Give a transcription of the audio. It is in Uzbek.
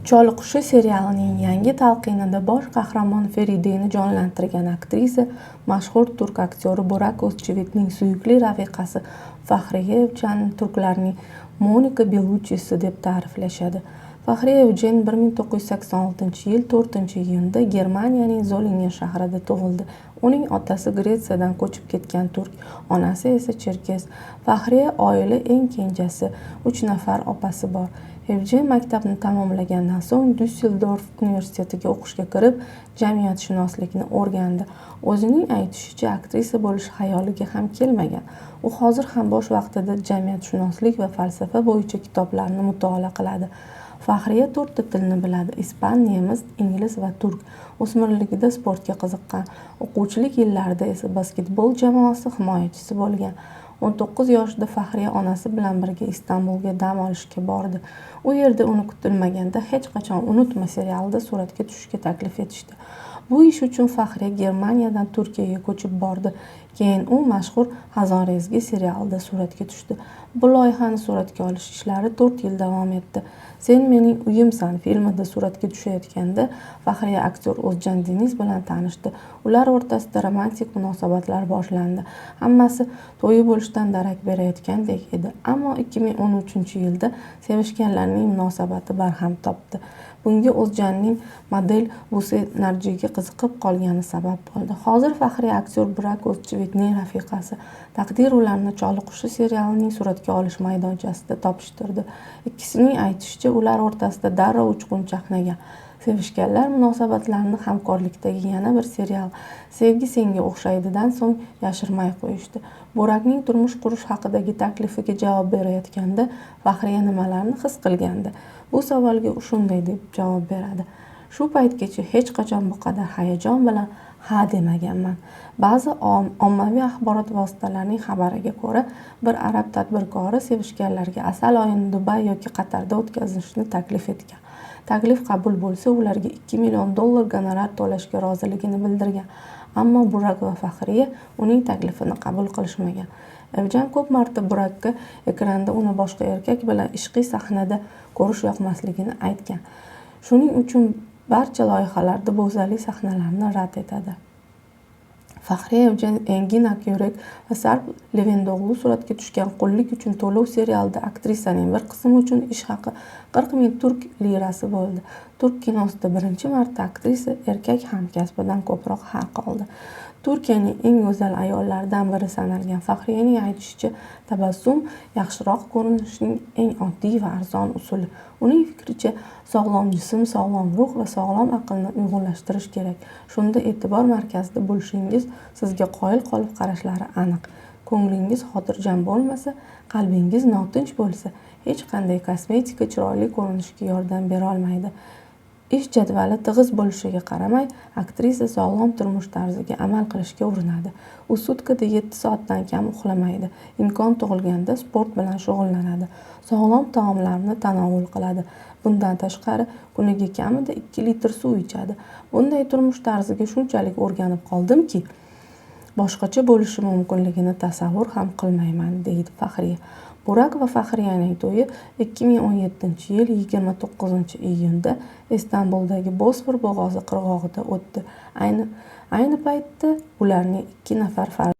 Choliqushi serialining yangi talqinida bosh qahramon Ferideni jonlantirgan aktrisa mashhur turk aktyori Burak O'zchivitning suyukli rafiqasi Fahriye Evjenni turklarning Monika Beluchchisi deb ta'riflashadi. Fahriye Evjen 1986-yil 4-iyunda Germaniyaning Zolingen shahrida tug'ildi. Uning otasi Gretsiyadan ko'chib ketgan turk, onasi esa cherkes. Fahriye oila eng kenjasi, 3 nafar opasi bor. Evjen maktabni tamomlagandan so'ng Dyusseldorf universitetiga o'qishga kirib, jamiyatshunoslikni o'rgandi. O'zining aytishicha, aktrisa bo'lish xayoliga ham kelmagan. U hozir ham bo'sh vaqtida jamiyatshunoslik va falsafa bo'yicha kitoblarni mutolaa qiladi. Fahriye 4 ta tilni biladi: ispan, nemis, ingliz va turk. O'smirligida sportga qiziqqan. O'quvchilik yillarida esa basketbol jamoasi himoyachisi bo'lgan. 19 yoshida Fahriye onasi bilan birga Istanbulga dam olishga bordi. U yerda uni kutilmaganda "Hech qachon unutma" serialida suratga tushishga taklif etishdi. Bu ish uchun Fahriye Germaniyadan Turkiyaga ko'chib bordi. Keyin u mashhur Hazonrezgi serialida suratga tushdi. Bu loyihani suratga olish ishlari 4 yil davom etdi. "Sen mening uyimsan" filmida suratga tushayotganda Fahriye aktyor O'zjan Deniz bilan tanishdi. Ular o'rtasida romantik munosabatlar boshlandi. Hammasi to'yi bo'lishdan darak berayotgandek edi. Ammo 2013-yilda sevishganlarning munosabati barham topdi. Bunga O'zjanning model Buse Narjiga qiziqib qolgani sabab bo'ldi. Hozir Fahriye aktyor Burak O'zchivitning rafiqasi. Taqdir ularni Choliqushi serialining suratga olish maydonchasida topishtirdi. Ikkisining aytishicha, ular o'rtasida darrov uchqun chaqnagan. Sevishganlar munosabatlarini hamkorlikdagi yana bir serial "Sevgi senga o'xshaydi"dan so'ng yashirmay qo'yishdi. Burakning turmush qurish haqidagi taklifiga javob berayotganda Fahriye nimalarni his qilgandi? Bu savolga u shunday deb javob beradi: "Shu paytgacha hech qachon bu qadar hayajon bilan ha demaganman." Ba'zi ommaviy axborot vositalarining xabariga ko'ra, bir arab tadbirkori sevishganlarga asal oyini Dubay yoki Qatarda o'tkazishni taklif etgan. Taklif qabul bo'lsa, ularga $2 million gonorar to'lashga roziligini bildirgan. Ammo Burak va Fahriye uning taklifini qabul qilishmagan. Evjen ko'p marta Burakka ekranda uni boshqa erkak bilan ishqiy sahnada ko'rish yoqmasligini aytgan. Shuning uchun barcha loyihalarda bo'zali sahnalarni rad etadi. Fahriye Evjen Engin Akyurek va Sarp Levendoglu suratga tushgan Qullik uchun to'lov serialida aktrisaning bir qismi uchun ish haqi 40 ming turk lirasi bo'ldi. Turk kinosida birinchi marta aktrisa erkak hamkasbidan ko'proq haq oldi. Turkiyaning eng go'zal ayollaridan biri sanalgan Fahriyening aytishicha, tabassum yaxshiroq ko'rinishning eng oddiy va arzon usuli. Uning fikricha, sog'lom jism, sog'lom ruh va sog'lom aqlni uyg'unlashtirish kerak. Shunda e'tibor markazida bo'lishingiz sizga qoyil qolib qarashlari aniq. Ko'nglingiz xotirjam bo'lmasa, qalbingiz notinch bo'lsa, hech qanday kosmetika chiroyli ko'rinishga yordam bera olmaydi. Ish jadvali tig'iz bo'lishiga qaramay, aktrisa sog'lom turmush tarziga amal qilishga urinadi. U sutkada 7 soatdan kam uxlamaydi. Imkon tug'ilganda sport bilan shug'ullanadi. Sog'lom taomlarni tanovul qiladi. Bundan tashqari, kuniga kamida 2 litr suv ichadi. Bunday turmush tarziga shunchalik o'rganib qoldimki, boshqacha bo'lishi mumkinligini tasavvur ham qilmayman, deydi Fahriye. Burak va Fahriyening to'yi 2017-yil 29-iyunda Istanbuldagi Bosfor bo'g'ozi qirg'og'ida o'tdi. Ayni paytda ularning 2 nafar farzandi.